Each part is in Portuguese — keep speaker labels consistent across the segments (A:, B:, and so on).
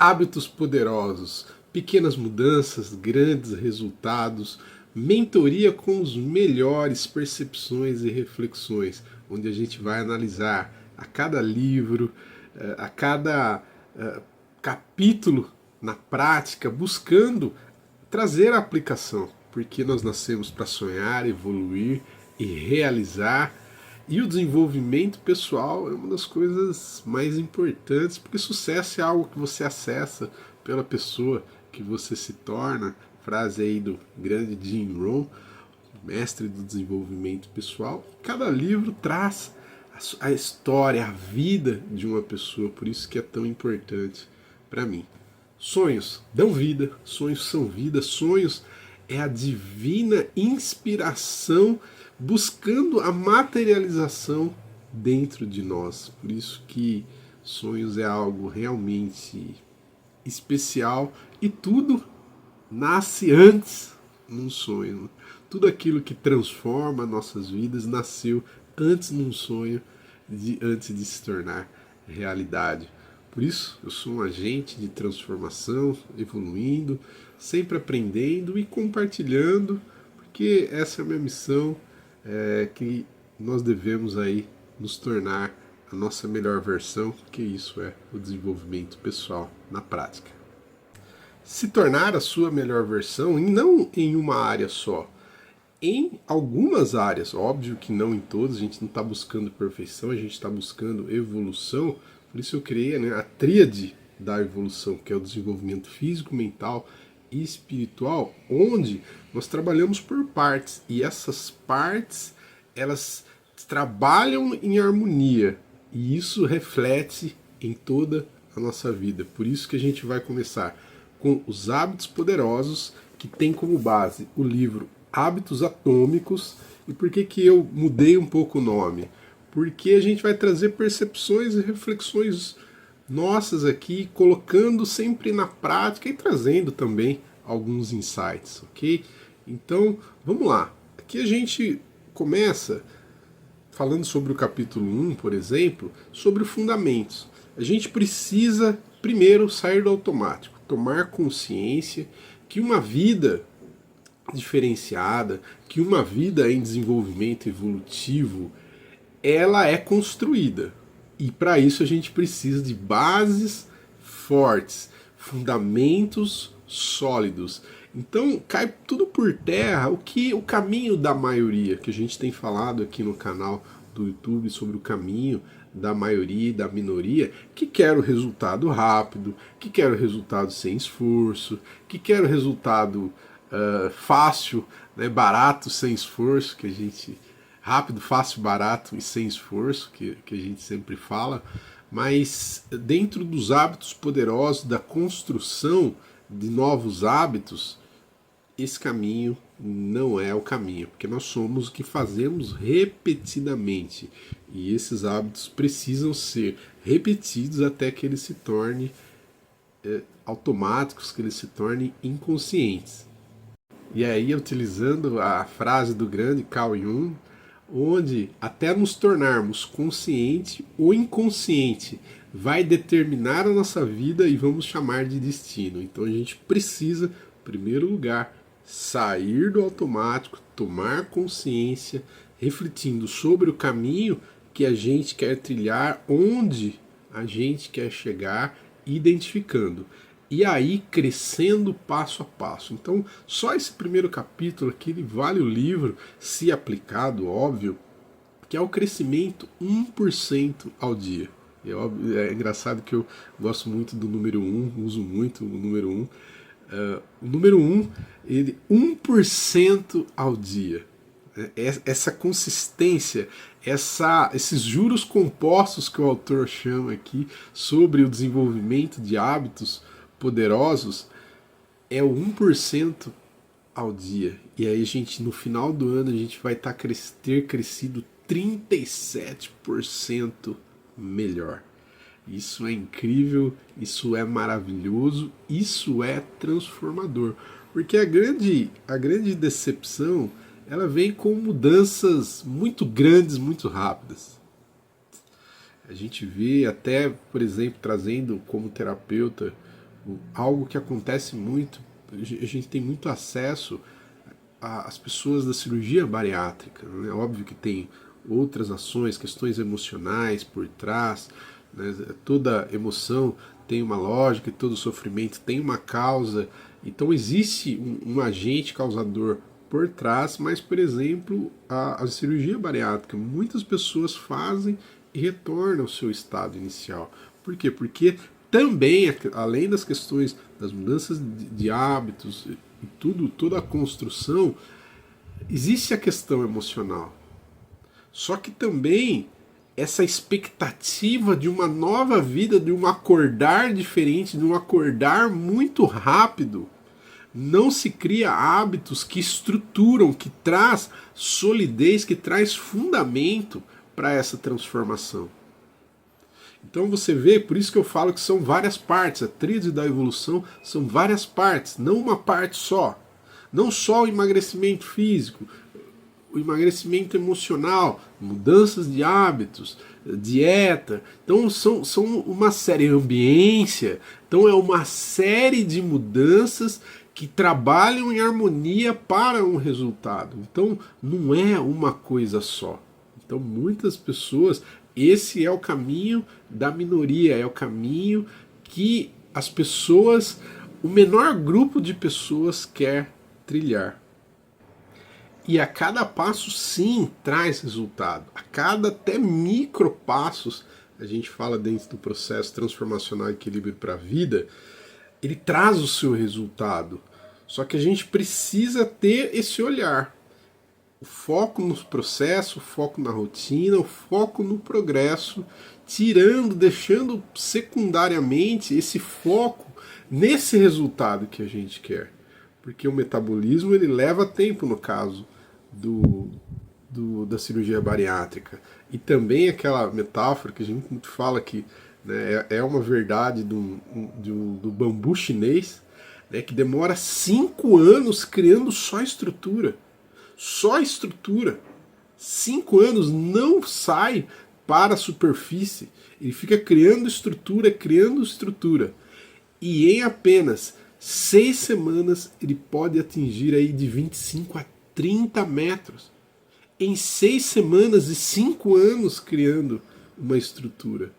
A: Hábitos poderosos, pequenas mudanças, grandes resultados, mentoria com os melhores percepções e reflexões, onde a gente vai analisar a cada livro, a cada capítulo na prática, buscando trazer a aplicação, porque nós nascemos para sonhar, evoluir e realizar. E o desenvolvimento pessoal é uma das coisas mais importantes, porque sucesso é algo que você acessa pela pessoa que você se torna. Frase aí do grande Jim Rohn, mestre do desenvolvimento pessoal. Cada livro traz a história, a vida de uma pessoa, por isso que é tão importante para mim. Sonhos dão vida, sonhos são vida, sonhos é a divina inspiração buscando a materialização dentro de nós. Por isso que sonhos é algo realmente especial e tudo nasce antes num sonho. Tudo aquilo que transforma nossas vidas nasceu antes num sonho, antes de se tornar realidade. Por isso, eu sou um agente de transformação, evoluindo, sempre aprendendo e compartilhando, porque essa é a minha missão, que nós devemos aí nos tornar a nossa melhor versão, que isso é o desenvolvimento pessoal na prática. Se tornar a sua melhor versão, e não em uma área só, em algumas áreas, óbvio que não em todas, a gente não está buscando perfeição, a gente está buscando evolução, por isso eu criei, né, a tríade da evolução, que é o desenvolvimento físico, mental e espiritual, onde nós trabalhamos por partes, e essas partes, elas trabalham em harmonia, e isso reflete em toda a nossa vida. Por isso que a gente vai começar com os hábitos poderosos, que tem como base o livro Hábitos Atômicos. E por que eu mudei um pouco o nome? Porque a gente vai trazer percepções e reflexões nossas aqui, colocando sempre na prática e trazendo também alguns insights, ok? Então, vamos lá. Aqui a gente começa falando sobre o capítulo 1, por exemplo, sobre os fundamentos. A gente precisa primeiro sair do automático, tomar consciência que uma vida diferenciada, que uma vida em desenvolvimento evolutivo, ela é construída. E para isso a gente precisa de bases fortes, fundamentos sólidos. Então cai tudo por terra o caminho da maioria, que a gente tem falado aqui no canal do YouTube sobre o caminho da maioria e da minoria, que quer o resultado rápido, que quer o resultado sem esforço, que quer o resultado fácil, né, barato, sem esforço, que a gente rápido, fácil, barato e sem esforço, que a gente sempre fala, mas dentro dos hábitos poderosos da construção de novos hábitos, esse caminho não é o caminho, porque nós somos o que fazemos repetidamente, e esses hábitos precisam ser repetidos até que eles se tornem automáticos, que eles se tornem inconscientes. E aí, utilizando a frase do grande Carl Jung, onde até nos tornarmos consciente, o inconsciente vai determinar a nossa vida e vamos chamar de destino. Então a gente precisa, em primeiro lugar, sair do automático, tomar consciência, refletindo sobre o caminho que a gente quer trilhar, onde a gente quer chegar, identificando. E aí crescendo passo a passo. Então, só esse primeiro capítulo aqui ele vale o livro, se aplicado, óbvio, que é o crescimento 1% ao dia. É engraçado que eu gosto muito do número 1, uso muito o número 1. O número 1, ele 1% ao dia. Essa consistência, esses juros compostos que o autor chama aqui sobre o desenvolvimento de hábitos poderosos, é o 1% ao dia. E aí, gente, no final do ano, a gente vai ter crescido 37% melhor. Isso é incrível, isso é maravilhoso, isso é transformador. Porque a grande decepção, ela vem com mudanças muito grandes, muito rápidas. A gente vê até, por exemplo, trazendo como terapeuta Algo que acontece muito, a gente tem muito acesso às pessoas da cirurgia bariátrica, né? Óbvio que tem outras ações, questões emocionais por trás, né? Toda emoção tem uma lógica e todo sofrimento tem uma causa. Então existe um agente causador por trás, mas, por exemplo, a cirurgia bariátrica, muitas pessoas fazem e retornam ao seu estado inicial. Por quê? Porque também, além das questões das mudanças de hábitos e tudo, toda a construção, existe a questão emocional. Só que também essa expectativa de uma nova vida, de um acordar diferente, de um acordar muito rápido, não se cria hábitos que estruturam, que traz solidez, que traz fundamento para essa transformação. Então você vê, por isso que eu falo que são várias partes, a tríade da evolução são várias partes, não uma parte só. Não só o emagrecimento físico, o emagrecimento emocional, mudanças de hábitos, dieta. Então são uma série, ambiência. Então é uma série de mudanças que trabalham em harmonia para um resultado. Então não é uma coisa só. Então muitas pessoas, esse é o caminho da minoria, é o caminho que as pessoas, o menor grupo de pessoas quer trilhar. E a cada passo, sim, traz resultado. A cada até micro passos, a gente fala dentro do processo transformacional e equilíbrio para a vida, ele traz o seu resultado. Só que a gente precisa ter esse olhar. O foco no processo, o foco na rotina, o foco no progresso, tirando, deixando secundariamente esse foco nesse resultado que a gente quer. Porque o metabolismo ele leva tempo no caso da cirurgia bariátrica. E também aquela metáfora que a gente muito fala que, né, é uma verdade do bambu chinês, né, que demora 5 anos criando só estrutura. Só estrutura. 5 anos não sai para a superfície. Ele fica criando estrutura, criando estrutura. E em apenas 6 semanas ele pode atingir aí de 25 a 30 metros. Em 6 semanas e 5 anos criando uma estrutura.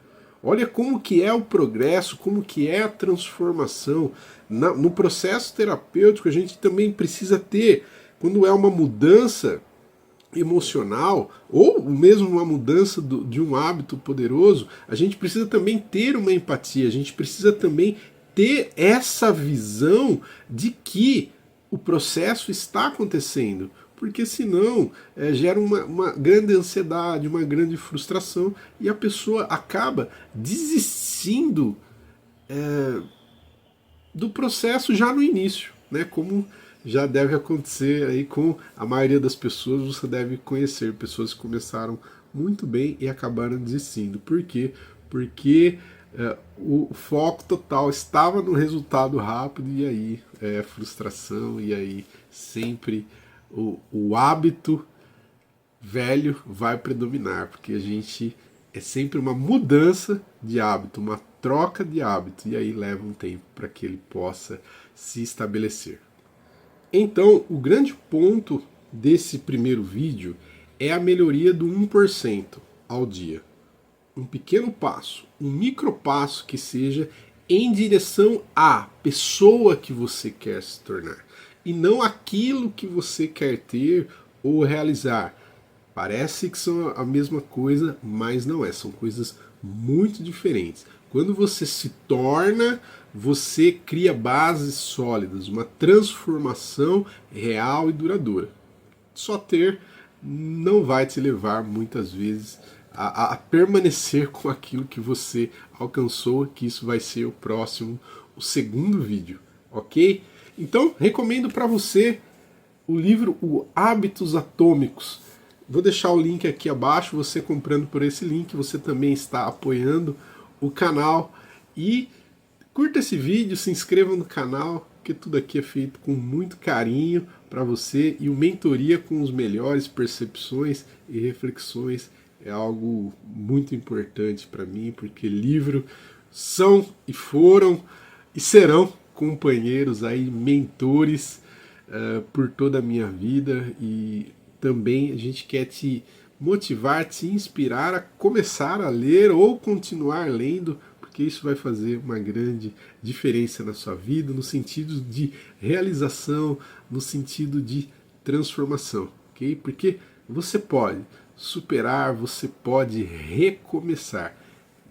A: Olha como que é o progresso, como que é a transformação. No processo terapêutico a gente também precisa ter, quando é uma mudança emocional, ou mesmo uma mudança de um hábito poderoso, a gente precisa também ter uma empatia, a gente precisa também ter essa visão de que o processo está acontecendo, porque senão gera uma grande ansiedade, uma grande frustração e a pessoa acaba desistindo do processo já no início, né? Como já deve acontecer aí com a maioria das pessoas, você deve conhecer pessoas que começaram muito bem e acabaram desistindo. Por quê? Porque o foco total estava no resultado rápido e aí frustração, e aí sempre o hábito velho vai predominar, porque a gente é sempre uma mudança de hábito, uma troca de hábito, e aí leva um tempo para que ele possa se estabelecer. Então, o grande ponto desse primeiro vídeo é a melhoria do 1% ao dia. Um pequeno passo, um micro passo que seja em direção à pessoa que você quer se tornar e não aquilo que você quer ter ou realizar. Parece que são a mesma coisa, mas não é, são coisas muito diferentes. Quando você se torna, você cria bases sólidas, uma transformação real e duradoura. Só ter não vai te levar muitas vezes a permanecer com aquilo que você alcançou, que isso vai ser o segundo vídeo, ok? Então, recomendo para você o livro O Hábitos Atômicos. Vou deixar o link aqui abaixo, você comprando por esse link, você também está apoiando o canal. E curta esse vídeo, se inscreva no canal, porque tudo aqui é feito com muito carinho para você. E o Mentoria com os melhores percepções e reflexões é algo muito importante para mim, porque livros são e foram e serão companheiros aí, mentores por toda a minha vida, e também a gente quer te motivar, te inspirar a começar a ler ou continuar lendo, porque isso vai fazer uma grande diferença na sua vida, no sentido de realização, no sentido de transformação, ok? Porque você pode superar, você pode recomeçar.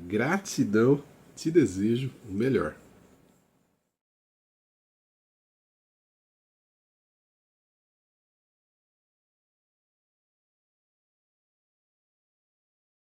A: Gratidão, te desejo o melhor.